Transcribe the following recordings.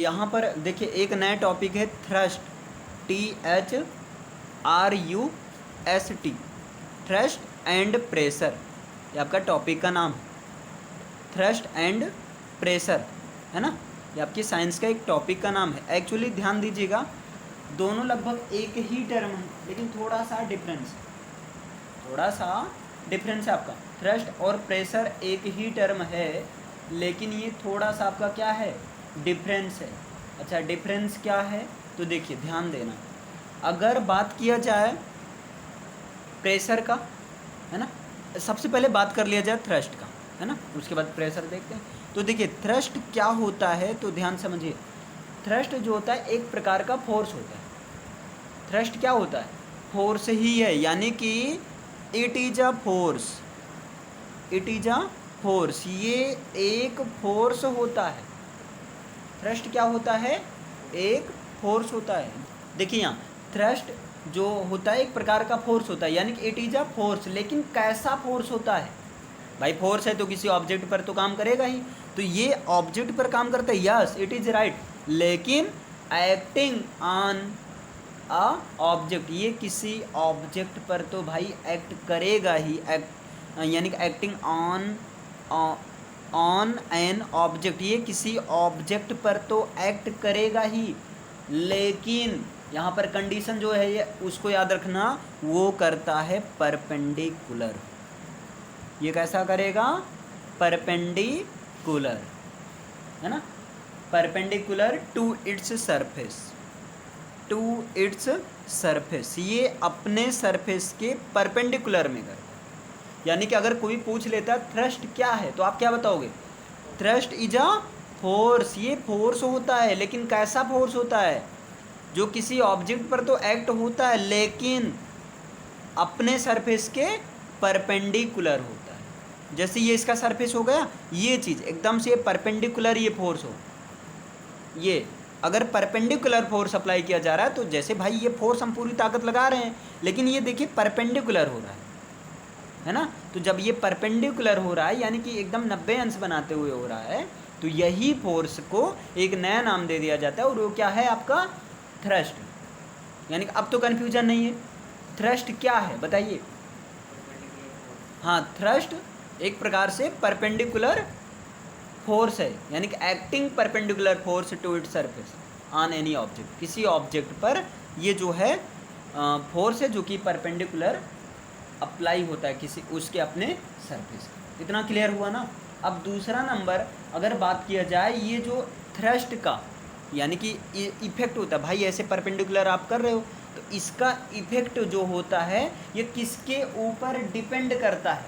यहाँ पर देखिए एक नया टॉपिक है thrust, THRUST, thrust and pressure. ये आपका टॉपिक का नाम है, थ्रस्ट एंड प्रेशर, है ना। ये आपकी साइंस का एक टॉपिक का नाम है। एक्चुअली ध्यान दीजिएगा, दोनों लगभग एक ही टर्म है, लेकिन थोड़ा सा डिफरेंस है आपका। थ्रस्ट और प्रेशर एक ही टर्म है, लेकिन ये थोड़ा सा आपका क्या है, डिफरेंस है। अच्छा, डिफरेंस क्या है तो देखिए ध्यान देना। अगर बात किया जाए प्रेशर का, है ना, सबसे पहले बात कर लिया जाए थ्रस्ट का, है ना, उसके बाद प्रेशर देखते हैं। तो देखिए थ्रस्ट क्या होता है, तो ध्यान समझिए। थ्रस्ट जो होता है एक प्रकार का फोर्स होता है। थ्रस्ट क्या होता है, फोर्स ही है, यानी कि इट इज अ फोर्स, ये एक फोर्स होता है। थ्रस्ट क्या होता है, एक फोर्स होता है। देखिए यहाँ थ्रस्ट जो होता है एक प्रकार का फोर्स होता है, यानी कि इट इज अ फोर्स। लेकिन कैसा फोर्स होता है भाई, फोर्स है तो किसी ऑब्जेक्ट पर तो काम करेगा ही, तो ये ऑब्जेक्ट पर काम करता है, यस इट इज राइट, लेकिन एक्टिंग ऑन अ ऑब्जेक्ट, ये किसी ऑब्जेक्ट पर तो भाई एक्ट करेगा ही, यानी कि एक्टिंग ऑन एन ऑब्जेक्ट, ये किसी ऑब्जेक्ट पर तो एक्ट करेगा ही, लेकिन यहाँ पर कंडीशन जो है ये उसको याद रखना, वो करता है परपेंडिकुलर। ये कैसा करेगा, परपेंडिकुलर, है ना, परपेंडिकुलर टू इट्स सरफेस, ये अपने सरफेस के परपेंडिकुलर में करता है। यानी कि अगर कोई पूछ लेता थ्रस्ट क्या है, तो आप क्या बताओगे, थ्रस्ट इज अ फोर्स, ये फोर्स होता है, लेकिन कैसा फोर्स होता है, जो किसी ऑब्जेक्ट पर तो एक्ट होता है, लेकिन अपने सरफेस के परपेंडिकुलर होता है। जैसे ये इसका सरफेस हो गया, ये चीज़ एकदम से परपेंडिकुलर ये फोर्स हो, ये अगर परपेंडिकुलर फोर्स अप्लाई किया जा रहा है, तो जैसे भाई ये फोर्स हम पूरी ताकत लगा रहे हैं, लेकिन ये देखिए परपेंडिकुलर हो रहा है ना। तो जब ये परपेंडिकुलर हो रहा है, यानी कि एकदम 90 अंश बनाते हुए हो रहा है, तो यही फोर्स को एक नया नाम दे दिया जाता है, और वो क्या है आपका, थ्रस्ट। यानी कि अब तो कन्फ्यूजन नहीं है, थ्रस्ट क्या है बताइए। हाँ, थ्रस्ट एक प्रकार से परपेंडिकुलर फोर्स है, यानी कि acting perpendicular force to its surface on any object, किसी ऑब्जेक्ट पर ये जो है फोर्स है जो कि परपेंडिकुलर अप्लाई होता है किसी उसके अपने सरफेस। इतना क्लियर हुआ ना। अब दूसरा नंबर अगर बात किया जाए, ये जो थ्रस्ट का यानी कि इफेक्ट होता है, भाई ऐसे परपेंडिकुलर आप कर रहे हो, तो इसका इफेक्ट जो होता है ये किसके ऊपर डिपेंड करता है,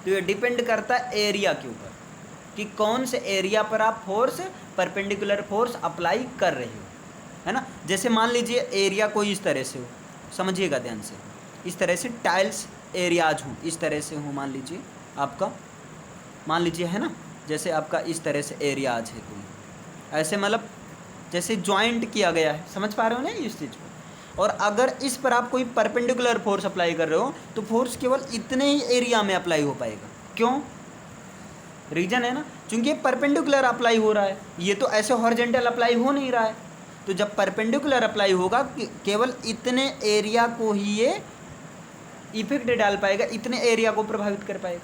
तो ये डिपेंड करता है एरिया के ऊपर, कि कौन से एरिया पर आप फोर्स, परपेंडिकुलर फोर्स अप्लाई कर रहे हो, है ना। जैसे मान लीजिए एरिया कोई इस तरह से हो, समझिएगा ध्यान से, इस तरह से टाइल्स एरियाज हूँ, इस तरह से हूँ, मान लीजिए आपका, मान लीजिए है ना, जैसे आपका इस तरह से एरियाज है कोई, ऐसे मतलब जैसे ज्वाइंट किया गया है, समझ पा रहे हो ना इस चीज़ को। और अगर इस पर आप कोई परपेंडिकुलर फोर्स अप्लाई कर रहे हो, तो फोर्स केवल इतने ही एरिया में अप्लाई हो पाएगा। क्यों, रीजन है ना, क्योंकि ये परपेंडिकुलर अप्लाई हो रहा है, ये तो ऐसे हॉरिजॉन्टल अप्लाई हो नहीं रहा है। तो जब परपेंडिकुलर अप्लाई होगा, केवल इतने एरिया को ही ये इफेक्ट डाल पाएगा, इतने एरिया को प्रभावित कर पाएगा।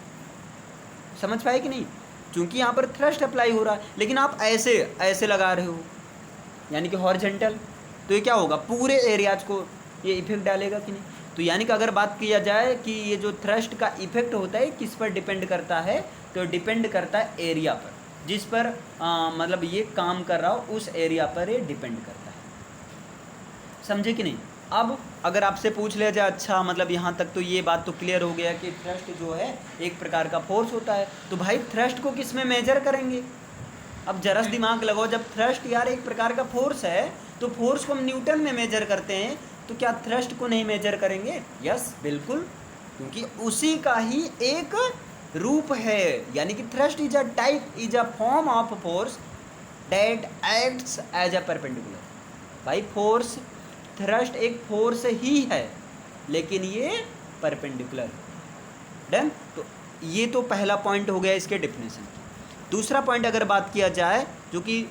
समझ पाए कि नहीं, क्योंकि यहाँ पर थ्रस्ट अप्लाई हो रहा है, लेकिन आप ऐसे लगा रहे हो, यानी कि हॉरिजॉन्टल, तो ये क्या होगा, पूरे एरियाज को ये इफेक्ट डालेगा कि नहीं। तो यानी कि अगर बात किया जाए कि ये जो थ्रस्ट का इफेक्ट होता है किस पर डिपेंड करता है, तो डिपेंड करता है एरिया पर, जिस पर मतलब ये काम कर रहा हो उस एरिया पर ये डिपेंड करता है। समझे कि नहीं। अब अगर आपसे पूछ लिया जाए, अच्छा मतलब यहाँ तक तो ये बात तो क्लियर हो गया कि थ्रस्ट जो है एक प्रकार का फोर्स होता है, तो भाई थ्रस्ट को किस में मेजर करेंगे। अब जरा दिमाग लगाओ, जब थ्रस्ट यार एक प्रकार का फोर्स है, तो फोर्स को हम न्यूटन में मेजर करते हैं, तो क्या थ्रस्ट को नहीं मेजर करेंगे। यस बिल्कुल, क्योंकि उसी का ही एक रूप है, यानी कि thrust is a form of force that acts as a perpendicular. भाई फोर्स, थ्रस्ट एक फोर्स ही है, लेकिन ये परपेंडिकुलर। डन। तो ये तो पहला पॉइंट हो गया इसके डेफिनेशन की। दूसरा पॉइंट अगर बात किया जाए, जो कि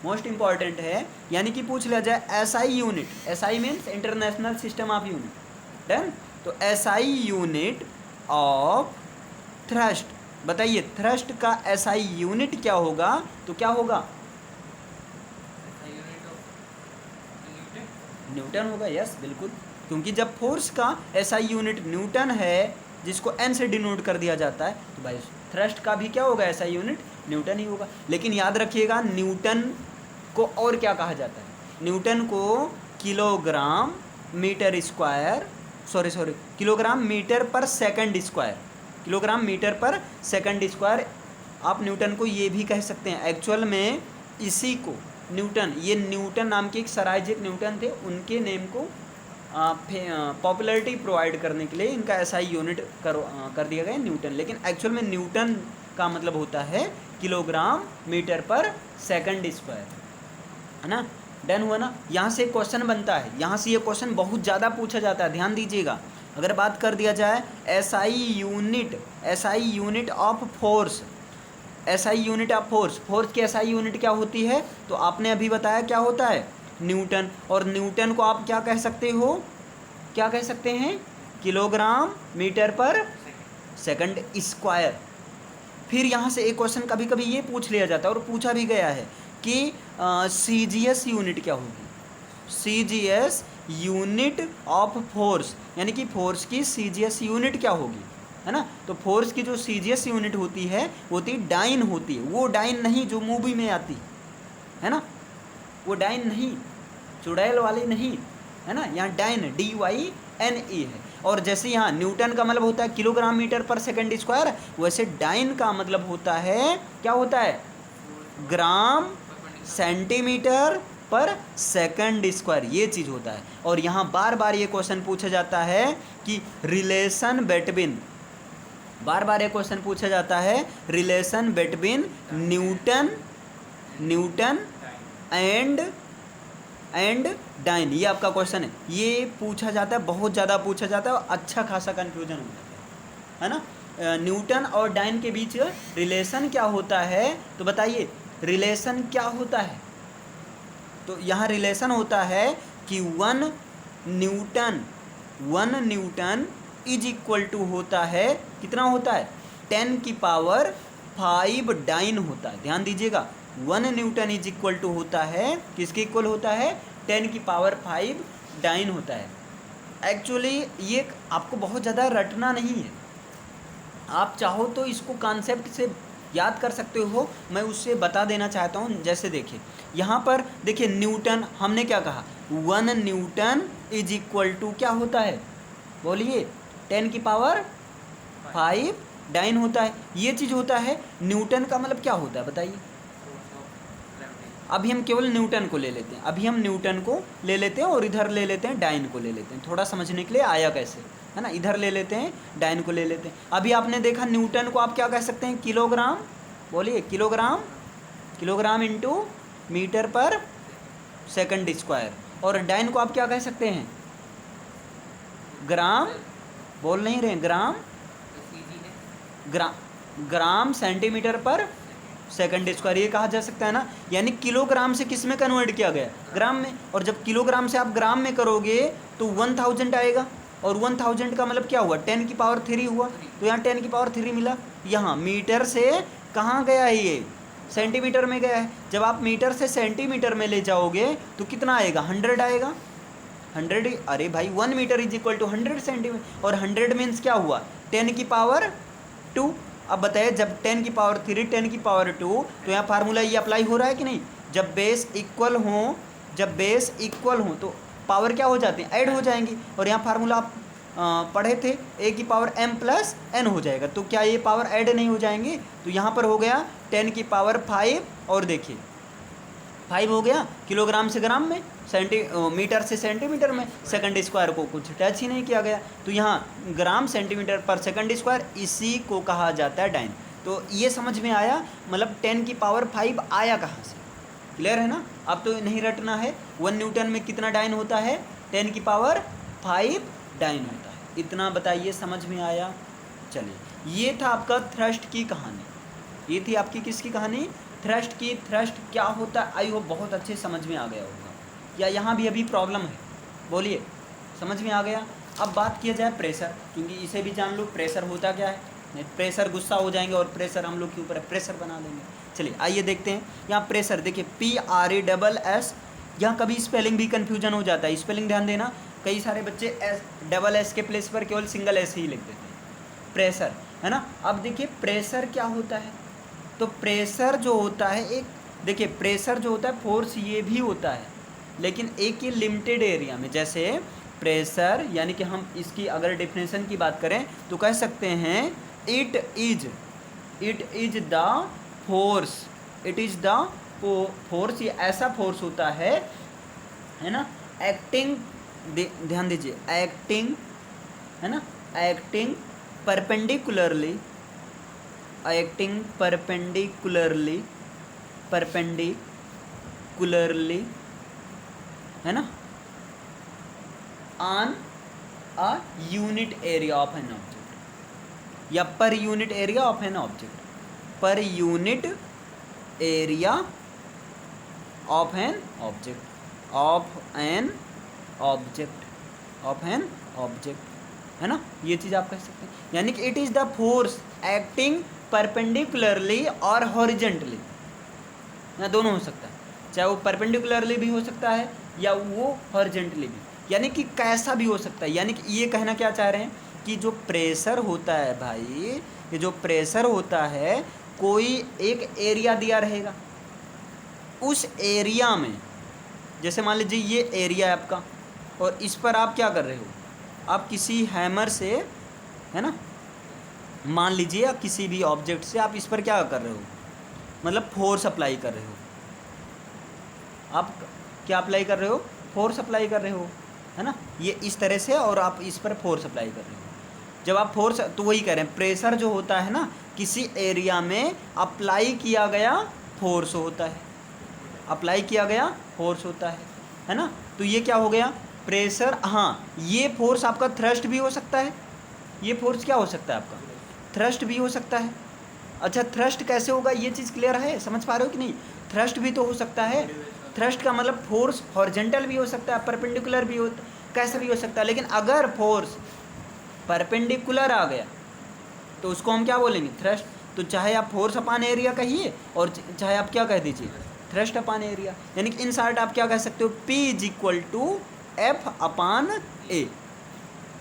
मोस्ट इंपॉर्टेंट है, यानी कि पूछ लिया जाए SI unit, SI means international system of unit, done. तो एसआई यूनिट ऑफ थ्रस्ट, बताइए थ्रस्ट का एसआई यूनिट क्या होगा, तो क्या होगा, न्यूटन होगा, यस बिल्कुल, क्योंकि जब फोर्स का एसआई यूनिट न्यूटन है जिसको एन से डिनोट कर दिया जाता है, तो भाई थ्रस्ट का भी क्या होगा, एसआई यूनिट न्यूटन ही होगा। लेकिन याद रखिएगा न्यूटन को और क्या कहा जाता है, न्यूटन को kilogram metre square, sorry kilogram metre per second square, kilogram metre per second square, आप न्यूटन को ये भी कह सकते हैं। एक्चुअल में इसी को न्यूटन, ये न्यूटन नाम के एक सर आइजैक न्यूटन थे, उनके नेम को पॉपुलैरिटी प्रोवाइड करने के लिए इनका एसआई यूनिट कर दिया गया न्यूटन। लेकिन एक्चुअल में न्यूटन का मतलब होता है kilogram metre per second square, है ना। डन हुआ ना। यहाँ से क्वेश्चन बनता है, यहाँ से ये क्वेश्चन बहुत ज़्यादा पूछा जाता है, ध्यान दीजिएगा। अगर बात कर दिया जाए SI unit of force, SI unit of force, force की एसआई यूनिट क्या होती है, तो आपने अभी बताया क्या होता है, न्यूटन। और न्यूटन को आप क्या कह सकते हो, क्या कह सकते हैं, kilogram metre per second square. फिर यहाँ से एक क्वेश्चन कभी कभी ये पूछ लिया जाता है और पूछा भी गया है कि सीजीएस यूनिट क्या होगी, सीजीएस यूनिट ऑफ फोर्स, यानी कि फोर्स की सीजीएस यूनिट क्या होगी, है ना। तो फोर्स की जो सीजीएस यूनिट होती है डाइन होती है, वो डाइन नहीं जो मूवी में आती है ना, वो डाइन नहीं, चुड़ैल वाली नहीं, है ना। यहाँ डाइन DYNE है। और जैसे यहाँ न्यूटन का मतलब होता है kilogram metre per second square, वैसे डाइन का मतलब होता है, क्या होता है, ग्राम सेंटीमीटर पर सेकंड स्क्वायर, ये चीज़ होता है। और यहाँ बार बार ये क्वेश्चन पूछा जाता है कि रिलेशन बिटवीन, बार बार ये क्वेश्चन पूछा जाता है relation between newton and dyne, ये आपका क्वेश्चन है, ये पूछा जाता है, बहुत ज़्यादा पूछा जाता है और अच्छा खासा कन्फ्यूजन होता है ना। न्यूटन और डाइन के बीच रिलेशन क्या होता है, तो बताइए रिलेशन क्या होता है। तो यहाँ रिलेशन होता है कि one newton is equal to होता है, कितना होता है, 10 की पावर 5 डाइन होता है। ध्यान दीजिएगा, 1 न्यूटन इज इक्वल टू होता है, किसके इक्वल होता है, 10 की पावर 5 डाइन होता है। एक्चुअली ये आपको बहुत ज़्यादा रटना नहीं है, आप चाहो तो इसको कॉन्सेप्ट से याद कर सकते हो, मैं उससे बता देना चाहता हूँ। जैसे देखिए यहाँ पर देखिए न्यूटन, हमने क्या कहा, 1 न्यूटन इज इक्वल टू क्या होता है, बोलिए 10 की पावर 5 डाइन होता है, ये चीज़ होता है। न्यूटन का मतलब क्या होता है बताइए, अभी हम केवल न्यूटन को ले लेते हैं, अभी हम न्यूटन को ले लेते हैं और इधर ले लेते हैं डाइन को ले लेते हैं, थोड़ा समझने के लिए आया कैसे, है ना। इधर ले लेते हैं, डाइन को ले लेते हैं। अभी आपने देखा न्यूटन को आप क्या कह सकते हैं, किलोग्राम, बोलिए kilogram into metre per second square. और डाइन को आप क्या कह सकते हैं, ग्राम, बोल नहीं रहे, ग्राम सेंटीमीटर पर सेकंड स्क्वायर, ये कहा जा सकता है ना। यानी किलोग्राम से किस में कन्वर्ट किया गया, ग्राम में। और जब किलोग्राम से आप ग्राम में करोगे तो 1000 आएगा, और 1000 का मतलब क्या हुआ, 10 की पावर 3 हुआ, तो यहाँ 10 की पावर 3 मिला। यहाँ मीटर से कहाँ गया है, ये सेंटीमीटर में गया है। जब आप मीटर से सेंटीमीटर में ले जाओगे तो कितना आएगा, 100 आएगा, 100। अरे भाई 1 metre is equal to 100 centimetre, और 100 मीन्स क्या हुआ, 10 की पावर 2। अब बताइए जब 10 की पावर 3, 10 की पावर 2, तो यहाँ फार्मूला ये अप्लाई हो रहा है कि नहीं, जब बेस इक्वल हो तो पावर क्या हो जाती है, ऐड हो जाएंगी। और यहाँ फार्मूला आप पढ़े थे, a की पावर m प्लस n हो जाएगा, तो क्या ये पावर ऐड नहीं हो जाएंगी। तो यहाँ पर हो गया 10 की पावर 5, और देखिए 5 हो गया किलोग्राम से ग्राम में, मीटर से सेंटीमीटर में, सेकंड स्क्वायर को कुछ टच ही नहीं किया गया। तो यहाँ ग्राम सेंटीमीटर पर सेकंड स्क्वायर, इसी को कहा जाता है डाइन। तो ये समझ में आया, मतलब 10 की पावर 5 आया कहाँ से, क्लियर है ना। अब तो नहीं रटना है, 1 न्यूटन में कितना डाइन होता है, 10 की पावर 5 डाइन होता है। इतना बताइए, समझ में आया। चलिए, ये था आपका थ्रस्ट की कहानी, ये थी आपकी किसकी कहानी, थ्रस्ट की थ्रस्ट क्या होता है, आई होप बहुत अच्छे समझ में आ गया होगा, या यहाँ भी अभी प्रॉब्लम है, बोलिए समझ में आ गया। अब बात किया जाए प्रेशर, क्योंकि इसे भी जान लो प्रेशर होता क्या है, नहीं प्रेशर गुस्सा हो जाएंगे और प्रेशर हम लोग के ऊपर है, प्रेशर बना देंगे। चलिए आइए देखते हैं यहाँ प्रेशर, देखिए PRESS, यहाँ कभी स्पेलिंग भी कन्फ्यूजन हो जाता है, स्पेलिंग ध्यान देना, कई सारे बच्चे SS के प्लेस पर केवल सिंगल S ही लिख देते हैं, प्रेशर है ना। अब देखिए प्रेशर क्या होता है, तो प्रेशर जो होता है एक, देखिए प्रेशर जो होता है फोर्स ये भी होता है, लेकिन एक ये लिमिटेड एरिया में, जैसे प्रेशर यानी कि हम इसकी अगर डेफिनेशन की बात करें तो कह सकते हैं it is the force, it is the force, ये ऐसा फोर्स होता है ना, एक्टिंग, ध्यान दीजिए एक्टिंग है ना, एक्टिंग परपेंडिकुलरली, एक्टिंग परपेंडिकुलरली है ना, on a unit area of an object, या per unit area of an object, per unit area of an object, है ना, ये चीज़ आप कह सकते हैं। यानी कि it is the force acting perpendicularly और हॉरिजेंटली, ना दोनों हो सकता है, चाहे वो परपेंडिकुलरली भी हो सकता है या वो हॉरिजेंटली भी, यानी कि कैसा भी हो सकता है। यानी कि ये कहना क्या चाह रहे हैं कि जो प्रेशर होता है भाई, ये जो प्रेशर होता है कोई एक एरिया दिया रहेगा, उस एरिया में, जैसे मान लीजिए ये एरिया है आपका और इस पर आप क्या कर रहे हो, आप किसी हैमर से है ना, मान लीजिए या किसी भी ऑब्जेक्ट से आप इस पर क्या कर रहे हो, मतलब फोर्स अप्लाई कर रहे हो, आप क्या अप्लाई कर रहे हो, फोर्स अप्लाई कर रहे हो, है ना, ये इस तरह से, और आप इस पर फोर्स अप्लाई कर रहे हो। जब आप फोर्स, तो वही कह रहे हैं प्रेशर जो होता है ना, किसी एरिया में अप्लाई किया गया फोर्स होता है, अप्लाई किया गया फोर्स होता है ना। तो ये क्या हो गया प्रेशर। हाँ, ये फोर्स आपका थ्रस्ट भी हो सकता है, ये फोर्स क्या हो सकता है आपका, थ्रस्ट भी हो सकता है। अच्छा थ्रस्ट कैसे होगा, ये चीज़ क्लियर है, समझ पा रहे हो कि नहीं, थ्रस्ट भी तो हो सकता है, थ्रस्ट का मतलब फोर्स हॉरिजेंटल भी हो सकता है, परपेंडिकुलर भी हो, कैसा भी हो सकता है। लेकिन अगर फोर्स परपेंडिकुलर आ गया तो उसको हम क्या बोलेंगे, थ्रस्ट। तो चाहे आप फोर्स अपान एरिया कहिए और चाहे आप क्या कह दीजिए, थ्रस्ट अपान एरिया। यानी कि इन शॉर्ट आप क्या कह सकते हो, P = F अपान A,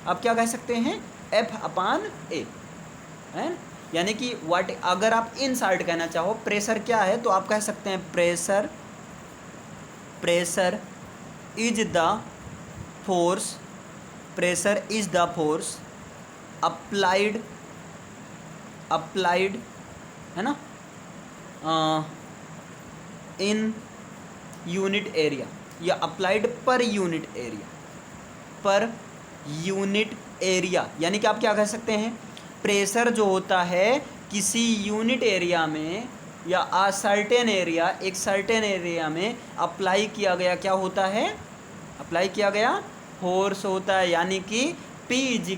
आप क्या कह सकते हैं, F अपान A है। यानी कि वाट, अगर आप इन शॉर्ट कहना चाहो प्रेशर क्या है, तो आप कह सकते हैं pressure is the force, pressure is the force applied है ना, इन यूनिट एरिया, या अप्लाइड पर यूनिट एरिया। यानी कि आप क्या कह सकते हैं, प्रेशर जो होता है किसी यूनिट एरिया में या एक सर्टेन एरिया में अप्लाई किया गया क्या होता है, अप्लाई किया गया फोर्स होता है। यानी कि P =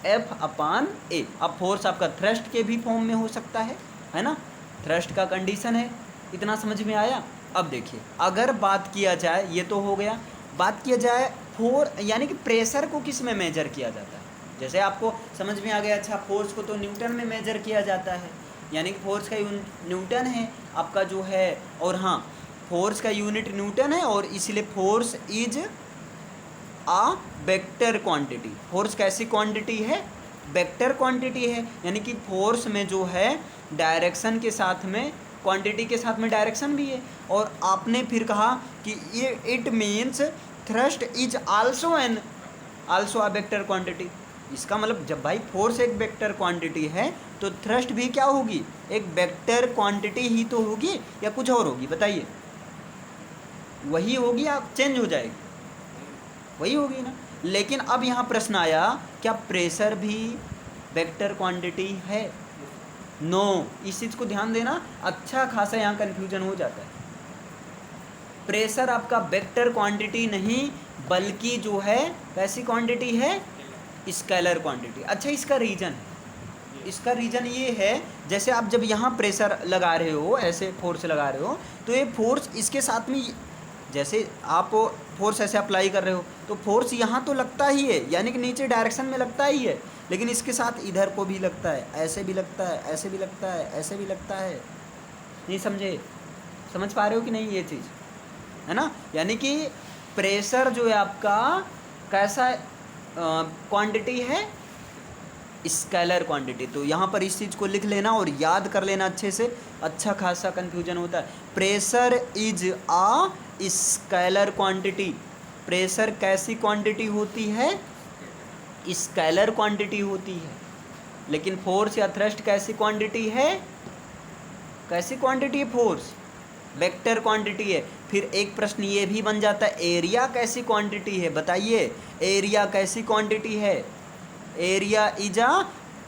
F अपान A। अब फोर्स आपका थ्रस्ट के भी फॉर्म में हो सकता है ना, थ्रस्ट का कंडीशन है, इतना समझ में आया। अब देखिए अगर बात किया जाए, ये तो हो गया, बात किया जाए यानी कि प्रेशर को किस में मेजर किया जाता है, जैसे आपको समझ में आ गया। अच्छा फोर्स को तो न्यूटन में मेजर किया जाता है, यानी कि फोर्स का न्यूटन है आपका जो है, और हाँ फोर्स का यूनिट न्यूटन है, और इसलिए force is a vector quantity. Force कैसी क्वांटिटी है, वेक्टर क्वांटिटी है। यानी कि फोर्स में जो है डायरेक्शन के साथ में, क्वांटिटी के साथ में डायरेक्शन भी है। और आपने फिर कहा कि ये it means thrust is also a vector quantity. इसका मतलब जब भाई फोर्स एक वेक्टर क्वांटिटी है तो थ्रस्ट भी क्या होगी, एक वेक्टर क्वांटिटी ही तो होगी, या कुछ और होगी, बताइए। वही होगी या चेंज हो जाएगी, वही होगी ना। लेकिन अब यहाँ प्रश्न आया, क्या प्रेशर भी वेक्टर क्वांटिटी है? नो, इस चीज़ को ध्यान देना, अच्छा खासा यहाँ कन्फ्यूजन हो जाता है। प्रेशर आपका वेक्टर क्वांटिटी नहीं, बल्कि जो है कैसी क्वांटिटी है, स्केलर क्वांटिटी। अच्छा इसका रीजन है, इसका रीज़न ये है, जैसे आप जब यहाँ प्रेशर लगा रहे हो, ऐसे फोर्स लगा रहे हो, तो ये फोर्स इसके साथ में, जैसे आप फोर्स ऐसे अप्लाई कर रहे हो तो फोर्स यहाँ तो लगता ही है, यानी कि नीचे डायरेक्शन में लगता ही है, लेकिन इसके साथ इधर को भी लगता है, ऐसे भी लगता है, ऐसे भी लगता है, ऐसे भी लगता है। नहीं समझे? समझ पा रहे हो कि नहीं ये चीज़, है ना? यानी कि प्रेशर जो है आपका कैसा क्वांटिटी है, स्केलर क्वांटिटी। तो यहाँ पर इस चीज़ को लिख लेना और याद कर लेना अच्छे से, अच्छा खासा कन्फ्यूजन होता है। Pressure is a scalar quantity. Pressure कैसी क्वांटिटी होती है? स्केलर क्वांटिटी होती है। लेकिन फोर्स या थ्रस्ट कैसी क्वांटिटी है? कैसी क्वांटिटी है फोर्स? वेक्टर क्वांटिटी है। फिर एक प्रश्न ये भी बन जाता है, एरिया कैसी क्वांटिटी है? बताइए, एरिया कैसी क्वांटिटी है? Area is a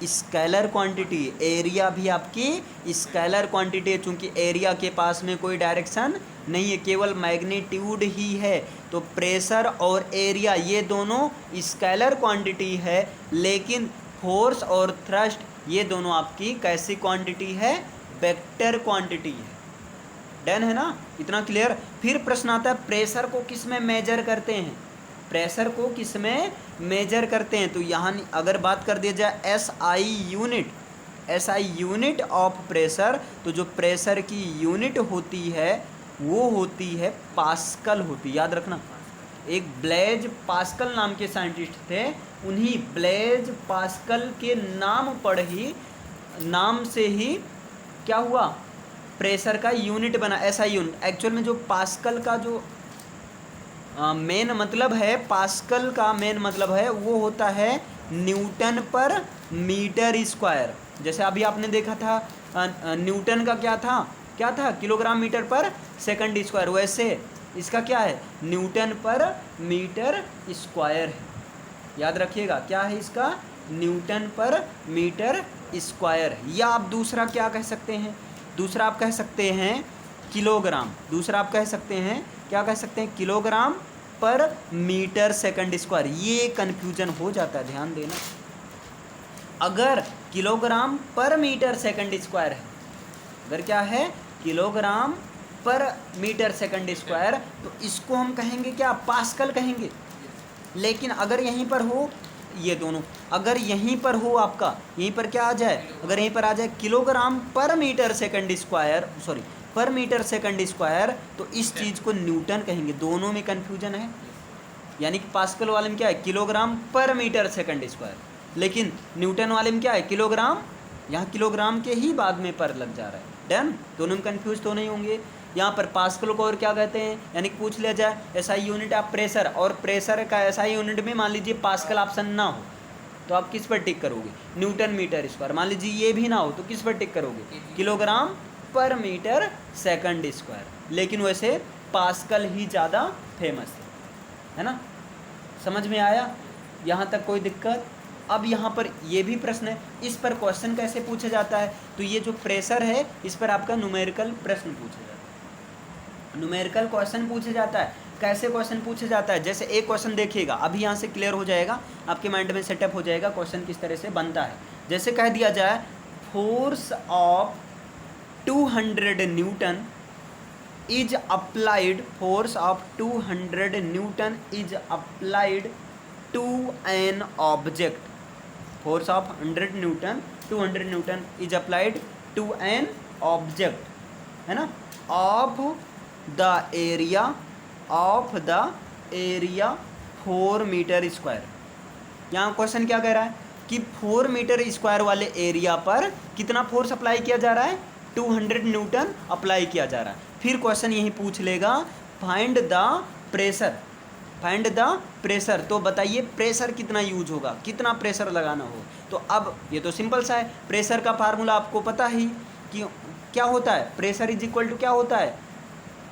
scalar quantity. Area भी आपकी स्केलर क्वांटिटी है, चूँकि एरिया के पास में कोई डायरेक्शन नहीं है, केवल मैग्नीट्यूड ही है। तो प्रेशर और एरिया ये दोनों स्केलर क्वांटिटी है, लेकिन फोर्स और थ्रस्ट ये दोनों आपकी कैसी क्वांटिटी है? वेक्टर क्वांटिटी है। डन है ना? इतना क्लियर? फिर प्रश्न आता है, प्रेशर को किस में मेजर करते हैं? प्रेशर को किस में मेजर करते हैं? तो यहाँ अगर बात कर दिया जाए SI unit, SI unit of pressure, तो जो प्रेशर की यूनिट होती है वो होती है पास्कल होती। याद रखना, एक ब्लेज पास्कल नाम के साइंटिस्ट थे, उन्हीं ब्लेज पास्कल के नाम से ही क्या हुआ? प्रेशर का यूनिट बना, एसआई यूनिट। एक्चुअल में जो पास्कल का जो मेन मतलब है, पास्कल का मेन मतलब है वो होता है न्यूटन पर मीटर स्क्वायर। जैसे अभी आपने देखा था न्यूटन का क्या था? Kilogram metre per second square. वैसे इसका क्या है? न्यूटन पर मीटर स्क्वायर है। याद रखिएगा, क्या है इसका? न्यूटन पर मीटर स्क्वायर है। या आप दूसरा क्या कह सकते हैं? दूसरा आप कह सकते हैं किलोग्राम। दूसरा आप कह सकते हैं, क्या कह सकते हैं? किलोग्राम पर मीटर सेकंड स्क्वायर। ये कन्फ्यूजन हो जाता है, ध्यान देना। अगर किलोग्राम पर मीटर सेकंड स्क्वायर है, अगर क्या है? किलोग्राम पर मीटर सेकंड स्क्वायर, तो इसको हम कहेंगे क्या? पास्कल कहेंगे। लेकिन अगर यहीं पर हो ये दोनों, अगर यहीं पर हो आपका, यहीं पर क्या आ जाए? अगर यहीं पर आ जाए किलोग्राम पर मीटर सेकंड स्क्वायर, सॉरी पर मीटर सेकंड स्क्वायर, तो इस चीज़ को न्यूटन कहेंगे। दोनों में कन्फ्यूजन है, यानी कि पास्कल वाले में क्या है? किलोग्राम पर मीटर सेकंड स्क्वायर, लेकिन न्यूटन वाले में क्या है? किलोग्राम। यहाँ किलोग्राम के ही बाद में पर लग जा रहा है। डन? दोनों में कन्फ्यूज तो नहीं होंगे। यहाँ पर पास्कल को और क्या कहते हैं? यानी कि पूछ लिया जाए एसआई यूनिट ऑफ प्रेशर, और प्रेशर का एसआई यूनिट में मान लीजिए पास्कल ऑप्शन ना हो, तो आप किस पर टिक करोगे? Newton metre square. मान लीजिए ये भी ना हो, तो किस पर टिक करोगे? किलोग्राम पर मीटर सेकंड स्क्वायर। लेकिन वैसे पास्कल ही ज़्यादा फेमस है ना? समझ में आया? यहाँ तक कोई दिक्कत? अब यहाँ पर ये भी प्रश्न है, इस पर क्वेश्चन कैसे पूछा जाता है? तो ये जो प्रेशर है, इस पर आपका न्यूमेरिकल प्रश्न पूछा जाता है, न्यूमेरिकल क्वेश्चन पूछा जाता है। कैसे क्वेश्चन पूछा जाता है? जैसे एक क्वेश्चन देखिएगा, अभी यहाँ से क्लियर हो जाएगा, आपके माइंड में सेटअप हो जाएगा क्वेश्चन किस तरह से बनता है। जैसे कह दिया जाए force of 200 newton is applied, force of 200 newton is applied to an object. Force of 100 newton, 200 newton is applied to an object, है ना? Of the area 4 metre square. यहाँ क्वेश्चन क्या कह रहा है कि 4 मीटर स्क्वायर वाले एरिया पर कितना फोर्स अप्लाई किया जा रहा है? 200 न्यूटन अप्लाई किया जा रहा है। फिर क्वेश्चन यही पूछ लेगा find the pressure, find the pressure. तो बताइए प्रेशर कितना यूज होगा, कितना प्रेशर लगाना हो। तो अब ये तो सिंपल सा है, प्रेशर का फार्मूला आपको पता ही कि क्या होता है? प्रेशर इज इक्वल टू क्या होता है?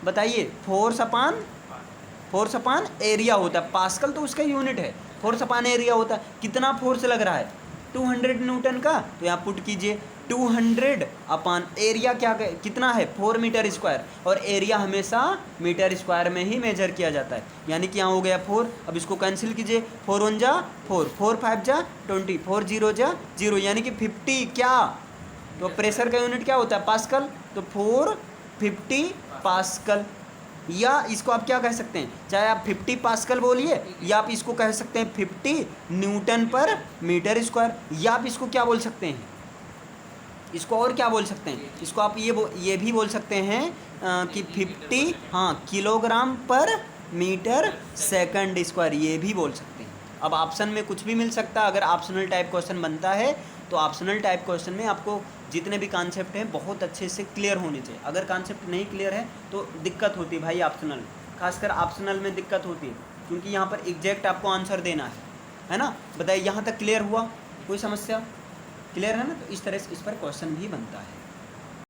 बताइए, फोर्स अपान एरिया होता है। पास्कल तो उसका यूनिट है, फोर्स अपान एरिया होता है। कितना फोर्स लग रहा है? 200 न्यूटन का। तो यहाँ पुट कीजिए 200 अपान एरिया कितना है 4 मीटर स्क्वायर, और एरिया हमेशा मीटर स्क्वायर में ही मेजर किया जाता है। यानी कि यहाँ हो गया 4, अब इसको कैंसिल कीजिए, 4 1 जा 4, 4 5 जा 20, 4 0 जा 0, यानी कि 50 क्या, तो प्रेशर का यूनिट क्या होता है पास्कल, तो 450 पास्कल। या इसको आप क्या कह सकते हैं, चाहे आप 50 पास्कल बोलिए या आप इसको कह सकते हैं 50 न्यूटन पर मीटर स्क्वायर, या आप इसको क्या बोल सकते हैं, इसको और क्या बोल सकते हैं, इसको आप ये भी बोल सकते हैं कि 50 किलोग्राम पर मीटर सेकंड स्क्वायर, ये भी बोल सकते हैं। अब ऑप्शन में कुछ भी मिल सकता है, अगर ऑप्शनल टाइप क्वेश्चन बनता है तो ऑप्शनल टाइप क्वेश्चन में आपको जितने भी कॉन्सेप्ट हैं बहुत अच्छे से क्लियर होने चाहिए। अगर कॉन्सेप्ट नहीं क्लियर है तो दिक्कत होती है भाई, ऑप्शनल खासकर ऑप्शनल में दिक्कत होती है, क्योंकि यहाँ पर एग्जैक्ट आपको आंसर देना है ना। बताइए यहाँ तक क्लियर हुआ, कोई समस्या, क्लियर है ना। तो इस तरह से इस पर क्वेश्चन भी बनता है।